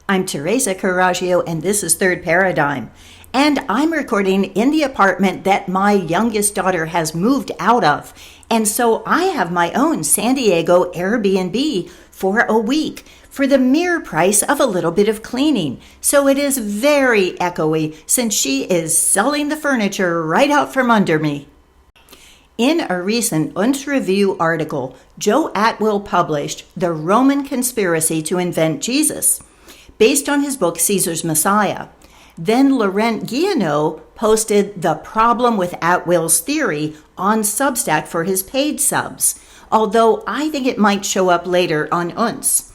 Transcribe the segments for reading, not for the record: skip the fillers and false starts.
I'm Teresa Carraggio, and this is Third Paradigm. And I'm recording in the apartment that my youngest daughter has moved out of. And so I have my own San Diego Airbnb for a week for the mere price of a little bit of cleaning. So it is very echoey since she is selling the furniture right out from under me. In a recent Uns Review article, Joe Atwill published The Roman Conspiracy to Invent Jesus, based on his book Caesar's Messiah. Then Laurent Guyenot posted The Problem with Atwill's Theory on Substack for his paid subs, although I think it might show up later on Uns.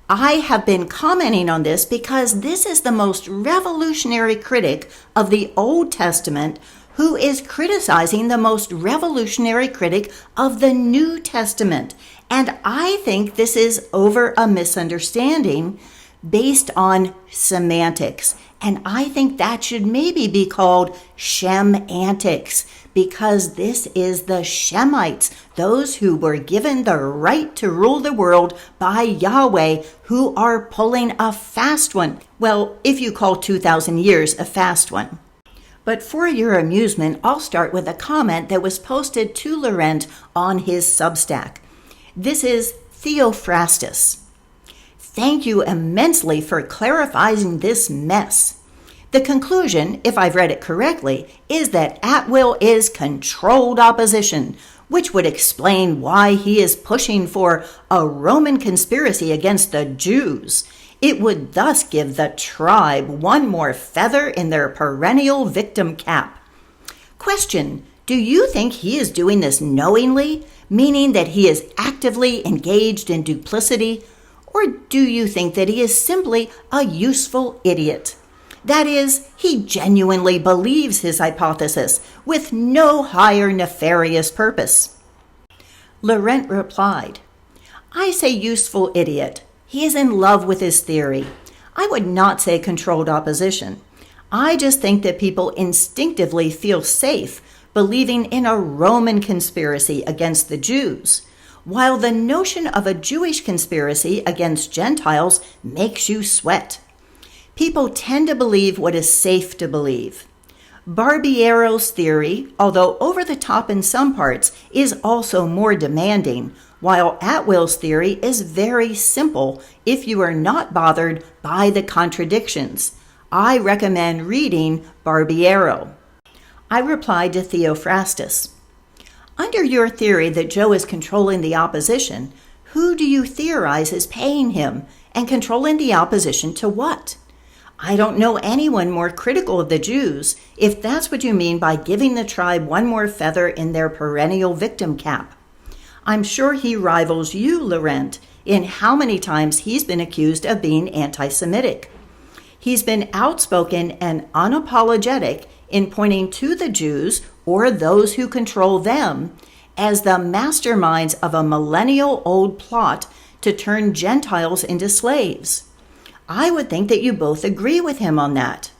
I have been commenting on this because this is the most revolutionary critic of the Old Testament who is criticizing the most revolutionary critic of the New Testament. And I think this is over a misunderstanding based on semantics. And I think that should maybe be called Shem-antics, because this is the Shemites, those who were given the right to rule the world by Yahweh, who are pulling a fast one. Well, if you call 2,000 years a fast one. But for your amusement, I'll start with a comment that was posted to Laurent on his Substack. This is Theophrastus. Thank you immensely for clarifying this mess. The conclusion, if I've read it correctly, is that Atwill is controlled opposition, which would explain why he is pushing for a Roman conspiracy against the Jews. It would thus give the tribe one more feather in their perennial victim cap. Question: do you think he is doing this knowingly, meaning that he is actively engaged in duplicity? Or do you think that he is simply a useful idiot? That is, he genuinely believes his hypothesis with no higher nefarious purpose. Laurent replied, I say useful idiot. He is in love with his theory. I would not say controlled opposition. I just think that people instinctively feel safe believing in a Roman conspiracy against the Jews, while the notion of a Jewish conspiracy against Gentiles makes you sweat. People tend to believe what is safe to believe. Barbiero's theory, although over the top in some parts, is also more demanding, while Atwill's theory is very simple if you are not bothered by the contradictions. I recommend reading Barbiero. I replied to Theophrastus. Under your theory that Joe is controlling the opposition, who do you theorize is paying him and controlling the opposition to what? I don't know anyone more critical of the Jews, if that's what you mean by giving the tribe one more feather in their perennial victim cap. I'm sure he rivals you, Laurent, in how many times he's been accused of being anti-Semitic. He's been outspoken and unapologetic in pointing to the Jews, or those who control them, as the masterminds of a millennial-old plot to turn Gentiles into slaves. I would think that you both agree with him on that.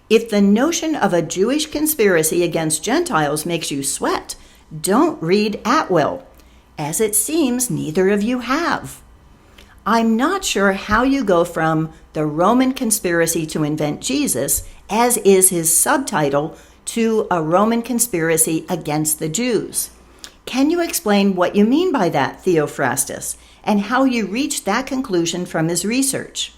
If the notion of a Jewish conspiracy against Gentiles makes you sweat, don't read Atwill, as it seems neither of you have. I'm not sure how you go from the Roman conspiracy to invent Jesus, as is his subtitle, to a Roman conspiracy against the Jews. Can you explain what you mean by that, Theophrastus, and how you reached that conclusion from his research?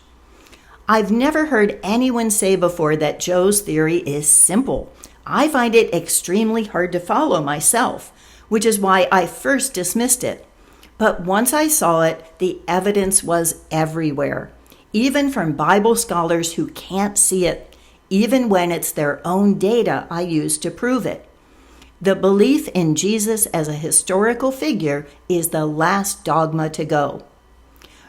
I've never heard anyone say before that Joe's theory is simple. I find it extremely hard to follow myself, which is why I first dismissed it. But once I saw it, the evidence was everywhere, even from Bible scholars who can't see it, even when it's their own data I use to prove it. The belief in Jesus as a historical figure is the last dogma to go.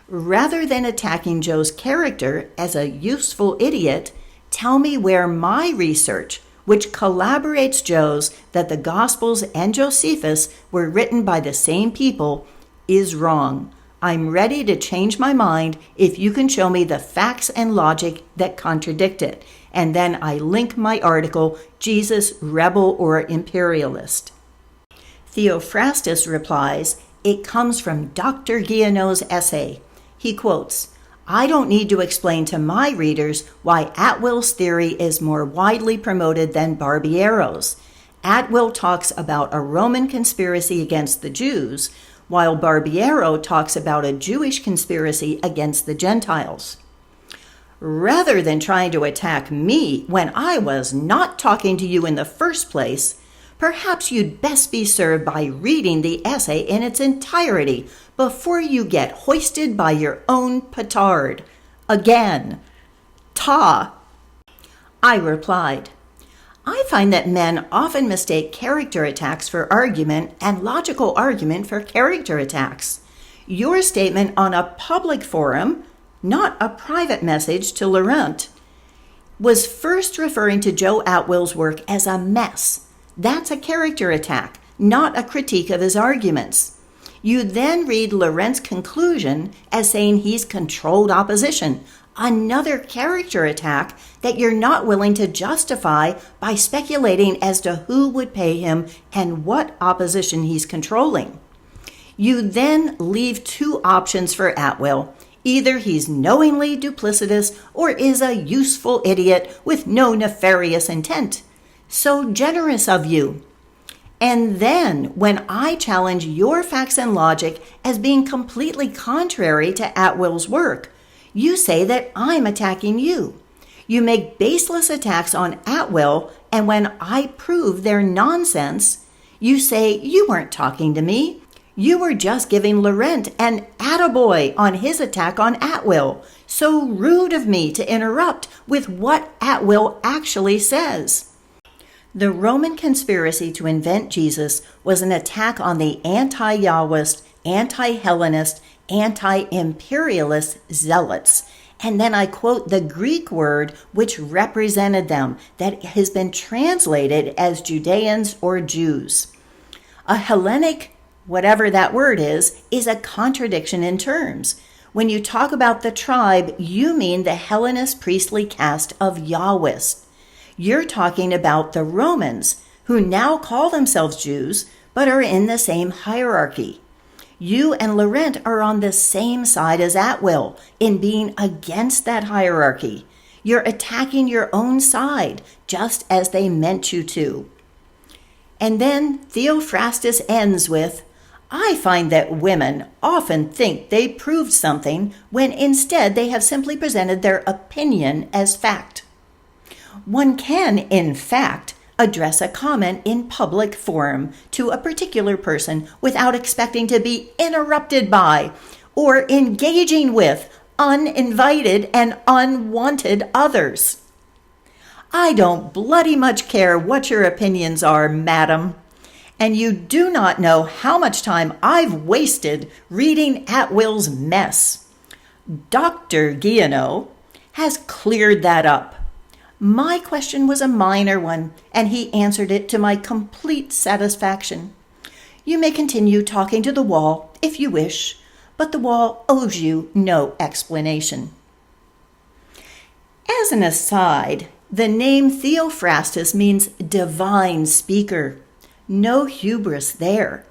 Rather than attacking Joe's character as a useful idiot, tell me where my research, which corroborates Joe's that the Gospels and Josephus were written by the same people, is wrong. I'm ready to change my mind if you can show me the facts and logic that contradict it. And then I link my article, Jesus, Rebel or Imperialist. Theophrastus replies, it comes from Dr. Guyenot's essay. He quotes, I don't need to explain to my readers why Atwill's theory is more widely promoted than Barbiero's. Atwill talks about a Roman conspiracy against the Jews, while Barbiero talks about a Jewish conspiracy against the Gentiles. Rather than trying to attack me when I was not talking to you in the first place, perhaps you'd best be served by reading the essay in its entirety before you get hoisted by your own petard. Again. Ta. I replied, I find that men often mistake character attacks for argument and logical argument for character attacks. Your statement on a public forum, not a private message to Laurent, was first referring to Joe Atwill's work as a mess. That's a character attack, not a critique of his arguments. You then read Laurent's conclusion as saying he's controlled opposition, another character attack that you're not willing to justify by speculating as to who would pay him and what opposition he's controlling. You then leave two options for Atwill. Either he's knowingly duplicitous or is a useful idiot with no nefarious intent. So generous of you. And then, when I challenge your facts and logic as being completely contrary to Atwill's work, you say that I'm attacking you. You make baseless attacks on Atwill, and when I prove they're nonsense, you say you weren't talking to me. You were just giving Laurent an attaboy on his attack on Atwill. So rude of me to interrupt with what Atwill actually says. The Roman conspiracy to invent Jesus was an attack on the anti-Yahwist, anti-Hellenist, anti-imperialist zealots. And then I quote the Greek word which represented them, that has been translated as Judeans or Jews. A Hellenic, whatever that word is a contradiction in terms. When you talk about the tribe, you mean the Hellenist priestly caste of Yahwist. You're talking about the Romans, who now call themselves Jews, but are in the same hierarchy. You and Laurent are on the same side as Atwill in being against that hierarchy. You're attacking your own side, just as they meant you to. And then Theophrastus ends with, I find that women often think they proved something when instead they have simply presented their opinion as fact. One can, in fact, address a comment in public forum to a particular person without expecting to be interrupted by or engaging with uninvited and unwanted others. I don't bloody much care what your opinions are, madam, and you do not know how much time I've wasted reading Atwill's mess. Dr. Guyenot has cleared that up. My question was a minor one, and he answered it to my complete satisfaction. You may continue talking to the wall if you wish, but the wall owes you no explanation. As an aside, the name Theophrastus means divine speaker. No hubris there.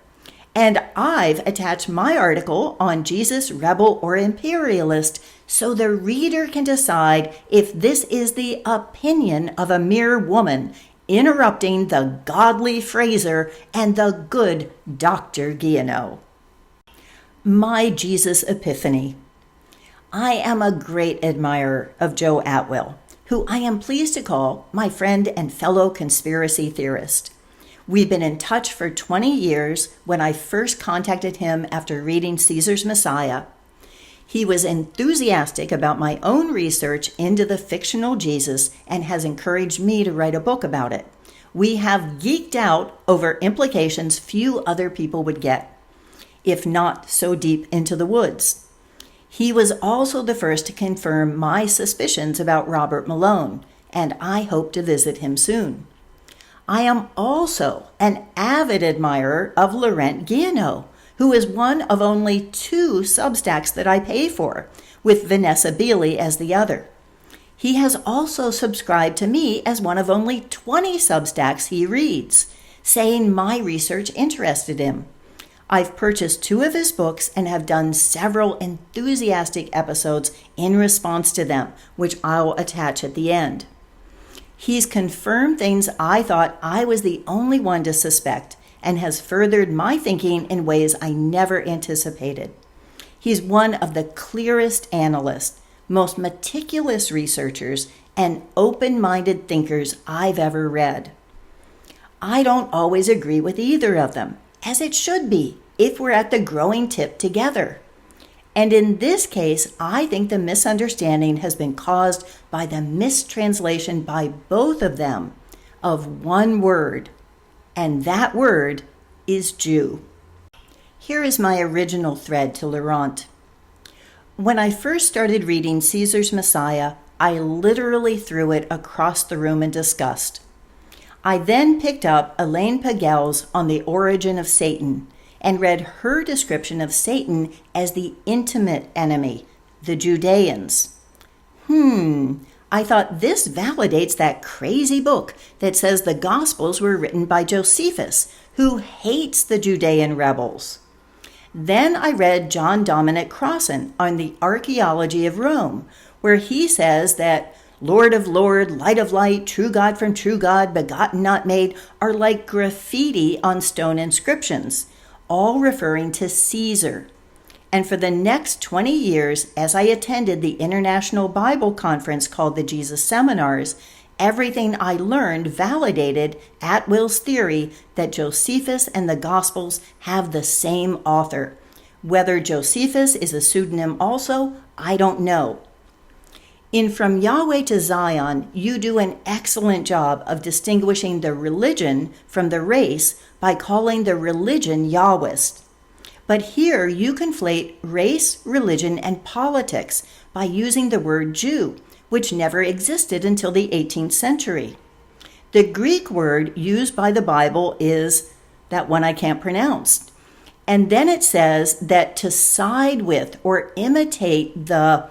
And I've attached my article on Jesus, rebel or imperialist, so the reader can decide if this is the opinion of a mere woman interrupting the godly Fraser and the good Dr. Guyenot. My Jesus Epiphany. I am a great admirer of Joe Atwill, who I am pleased to call my friend and fellow conspiracy theorist. We've been in touch for 20 years when I first contacted him after reading Caesar's Messiah. He was enthusiastic about my own research into the fictional Jesus and has encouraged me to write a book about it. We have geeked out over implications few other people would get, if not so deep into the woods. He was also the first to confirm my suspicions about Robert Malone, and I hope to visit him soon. I am also an avid admirer of Laurent Guyenot, who is one of only 2 Substacks that I pay for, with Vanessa Beeley as the other. He has also subscribed to me as one of only 20 Substacks he reads, saying my research interested him. I've purchased 2 of his books and have done several enthusiastic episodes in response to them, which I'll attach at the end. He's confirmed things I thought I was the only one to suspect and has furthered my thinking in ways I never anticipated. He's one of the clearest analysts, most meticulous researchers, and open-minded thinkers I've ever read. I don't always agree with either of them, as it should be if we're at the growing tip together. And in this case, I think the misunderstanding has been caused by the mistranslation by both of them of one word, and that word is Jew. Here is my original thread to Laurent. When I first started reading Caesar's Messiah, I literally threw it across the room in disgust. I then picked up Elaine Pagel's On the Origin of Satan and read her description of Satan as the intimate enemy, the Judeans. I thought this validates that crazy book that says the Gospels were written by Josephus, who hates the Judean rebels. Then I read John Dominic Crossan on the archaeology of Rome, where he says that Lord of Lord, Light of Light, True God from True God, Begotten not made, are like graffiti on stone inscriptions, all referring to Caesar. And for the next 20 years, as I attended the International Bible Conference called the Jesus Seminars, everything I learned validated Atwill's theory that Josephus and the Gospels have the same author. Whether Josephus is a pseudonym also, I don't know. In From Yahweh to Zion, you do an excellent job of distinguishing the religion from the race by calling the religion Yahwist. But here you conflate race, religion, and politics by using the word Jew, which never existed until the 18th century. The Greek word used by the Bible is that one I can't pronounce. And then it says that to side with or imitate the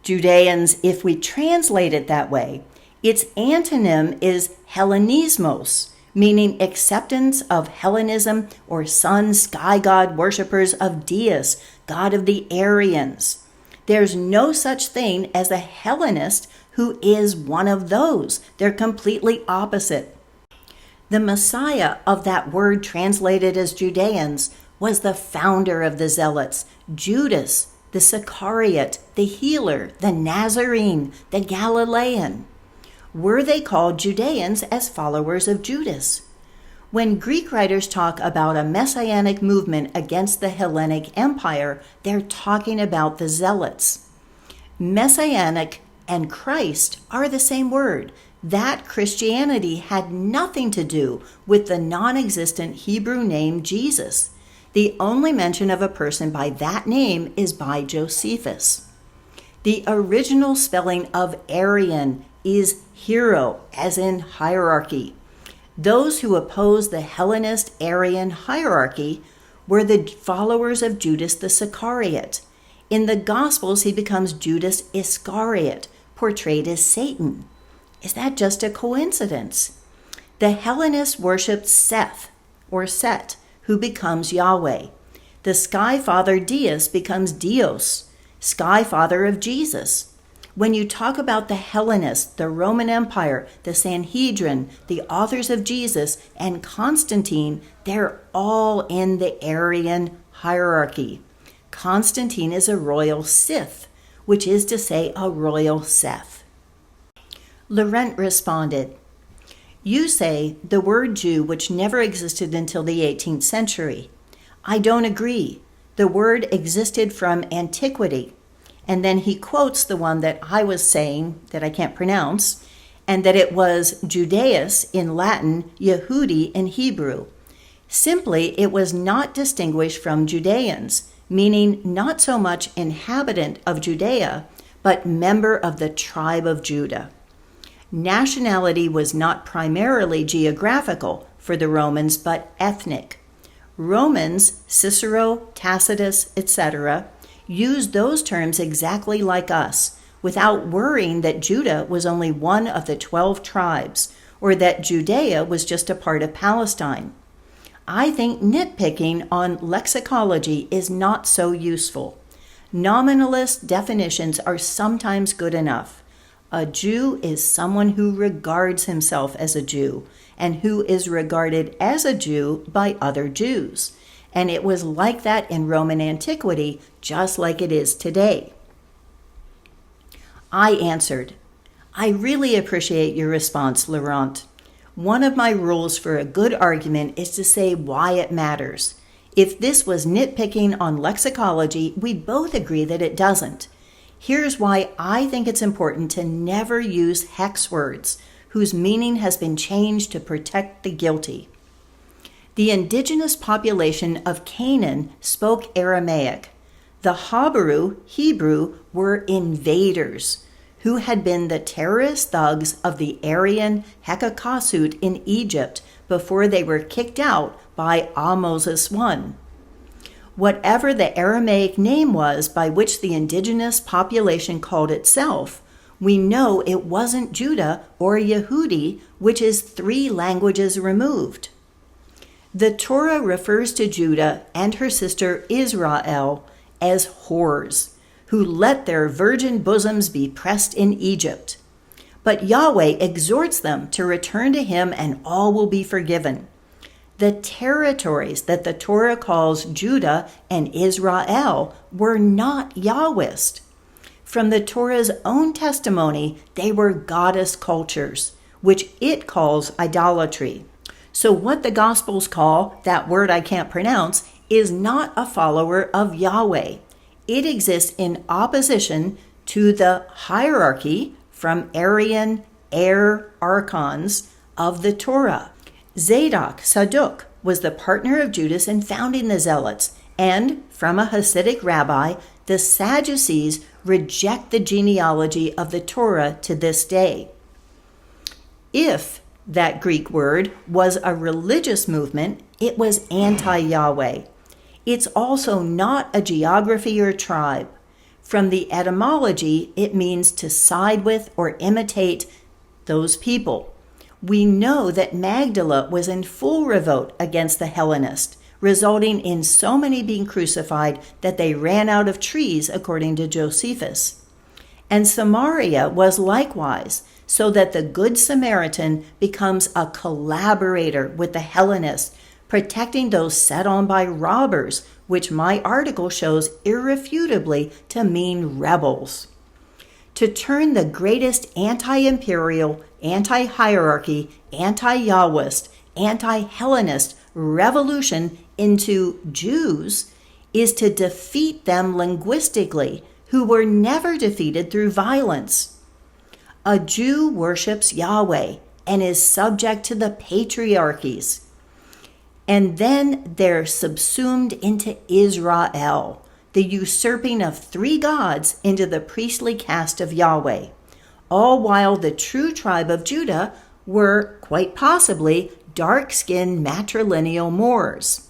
Judeans, if we translate it that way, its antonym is Hellenismos, meaning acceptance of Hellenism or sun sky god worshippers of Dias, god of the Aryans. There's no such thing as a Hellenist who is one of those. They're completely opposite. The Messiah of that word translated as Judeans was the founder of the Zealots, Judas, the Sicariot, the healer, the Nazarene, the Galilean. Were they called Judeans as followers of Judas? When Greek writers talk about a messianic movement against the Hellenic Empire, they're talking about the Zealots. Messianic and Christ are the same word. That Christianity had nothing to do with the non-existent Hebrew name Jesus. The only mention of a person by that name is by Josephus. The original spelling of Aryan is hero, as in hierarchy. Those who opposed the Hellenist Aryan hierarchy were the followers of Judas the Sicariot. In the Gospels, he becomes Judas Iscariot, portrayed as Satan. Is that just a coincidence? The Hellenists worshipped Seth, or Set, who becomes Yahweh. The sky father Dias becomes Dios, sky father of Jesus. When you talk about the Hellenists, the Roman Empire, the Sanhedrin, the authors of Jesus, and Constantine, they're all in the Aryan hierarchy. Constantine is a royal Sith, which is to say a royal Seth. Laurent responded, "You say the word Jew, which never existed until the 18th century. I don't agree. The word existed from antiquity." And then he quotes the one that I was saying that I can't pronounce, and that it was Judaeus in Latin, Yehudi in Hebrew. Simply, it was not distinguished from Judeans, meaning not so much inhabitant of Judea, but member of the tribe of Judah. Nationality was not primarily geographical for the Romans, but ethnic. Romans, Cicero, Tacitus, etc., used those terms exactly like us, without worrying that Judah was only one of the 12 tribes, or that Judea was just a part of Palestine. I think nitpicking on lexicology is not so useful. Nominalist definitions are sometimes good enough. A Jew is someone who regards himself as a Jew and who is regarded as a Jew by other Jews. And it was like that in Roman antiquity, just like it is today. I answered, I really appreciate your response, Laurent. One of my rules for a good argument is to say why it matters. If this was nitpicking on lexicology, we both agree that it doesn't. Here's why I think it's important to never use hex words whose meaning has been changed to protect the guilty. The indigenous population of Canaan spoke Aramaic. The Hebrew were invaders who had been the terrorist thugs of the Aryan Hekakasut in Egypt before they were kicked out by Ahmoses I. Whatever the Aramaic name was by which the indigenous population called itself, we know it wasn't Judah or Yehudi, which is 3 languages removed. The Torah refers to Judah and her sister Israel as whores, who let their virgin bosoms be pressed in Egypt. But Yahweh exhorts them to return to him and all will be forgiven. The territories that the Torah calls Judah and Israel were not Yahwist. From the Torah's own testimony, they were goddess cultures, which it calls idolatry. So what the Gospels call, that word I can't pronounce, is not a follower of Yahweh. It exists in opposition to the hierarchy from Aryan archons of the Torah. Zadok was the partner of Judas in founding the Zealots, and from a Hasidic rabbi, the Sadducees reject the genealogy of the Torah to this day. If that Greek word was a religious movement, it was anti-Yahweh. It's also not a geography or tribe. From the etymology, it means to side with or imitate those people. We know that Magdala was in full revolt against the Hellenists, resulting in so many being crucified that they ran out of trees, according to Josephus. And Samaria was likewise, so that the Good Samaritan becomes a collaborator with the Hellenists, protecting those set on by robbers, which my article shows irrefutably to mean rebels. To turn the greatest anti-imperial, anti-hierarchy, anti-Yahwist, anti-Hellenist revolution into Jews is to defeat them linguistically, who were never defeated through violence. A Jew worships Yahweh and is subject to the patriarchies. And then they're subsumed into Israel, the usurping of 3 gods into the priestly caste of Yahweh, all while the true tribe of Judah were, quite possibly, dark-skinned matrilineal Moors.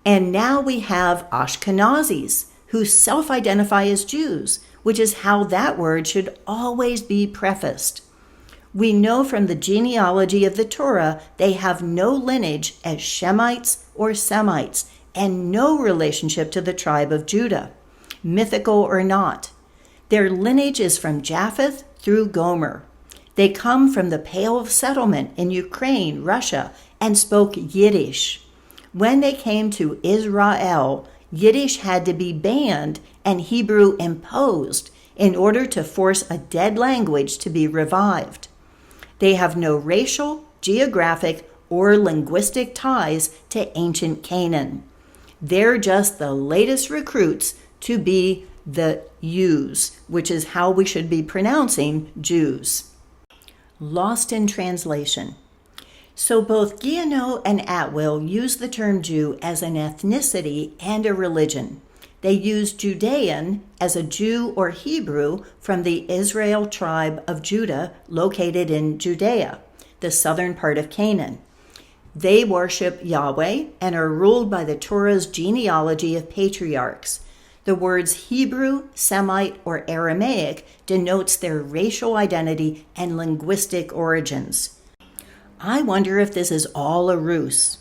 And now we have Ashkenazis, who self-identify as Jews, which is how that word should always be prefaced. We know from the genealogy of the Torah they have no lineage as Shemites or Semites and no relationship to the tribe of Judah, mythical or not. Their lineage is from Japheth through Gomer. They come from the Pale of Settlement in Ukraine, Russia, and spoke Yiddish. When they came to Israel, Yiddish had to be banned and Hebrew imposed in order to force a dead language to be revived. They have no racial, geographic, or linguistic ties to ancient Canaan. They're just the latest recruits to be the Jews, which is how we should be pronouncing Jews. Lost in translation. So both Guyenot and Atwill use the term Jew as an ethnicity and a religion. They use Judean as a Jew or Hebrew from the Israel tribe of Judah located in Judea, the southern part of Canaan. They worship Yahweh and are ruled by the Torah's genealogy of patriarchs. The words Hebrew, Semite, or Aramaic denotes their racial identity and linguistic origins. I wonder if this is all a ruse.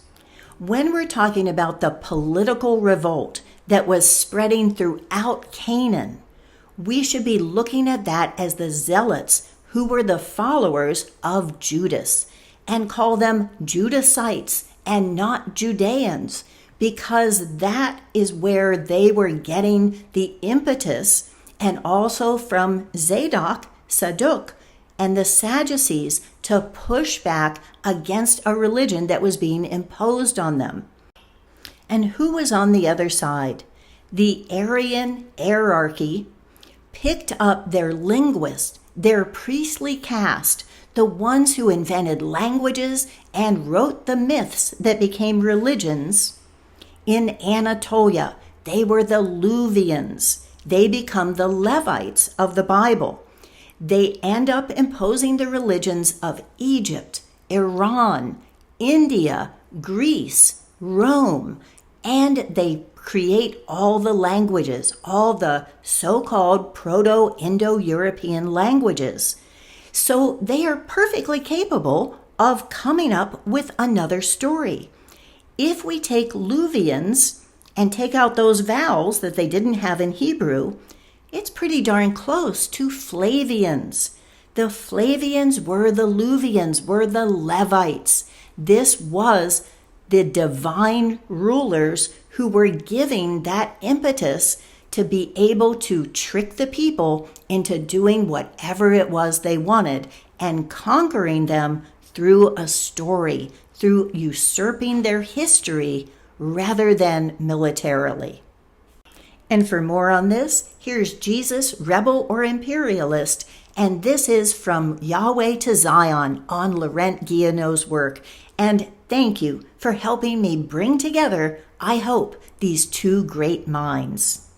when we're talking about the political revolt that was spreading throughout Canaan, we should be looking at that as the zealots who were the followers of Judas, and call them Judahites and not Judeans, because that is where they were getting the impetus, and also from Zadok, and the Sadducees to push back against a religion that was being imposed on them. And who was on the other side? The Aryan hierarchy picked up their linguists, their priestly caste, the ones who invented languages and wrote the myths that became religions. In Anatolia, they were the Luvians. They become the Levites of the Bible. They end up imposing the religions of Egypt, Iran, India, Greece, Rome, and they create all the languages, all the so-called Proto-Indo-European languages. So they are perfectly capable of coming up with another story. If we take Luvians and take out those vowels that they didn't have in Hebrew, it's pretty darn close to Flavians. The Flavians were the Luvians, were the Levites. This was the divine rulers who were giving that impetus to be able to trick the people into doing whatever it was they wanted and conquering them through a story, through usurping their history rather than militarily. And for more on this, here's Jesus, Rebel or Imperialist, and this is From Yahweh to Zion on Laurent Guyenot's work. And thank you for helping me bring together, I hope, these two great minds.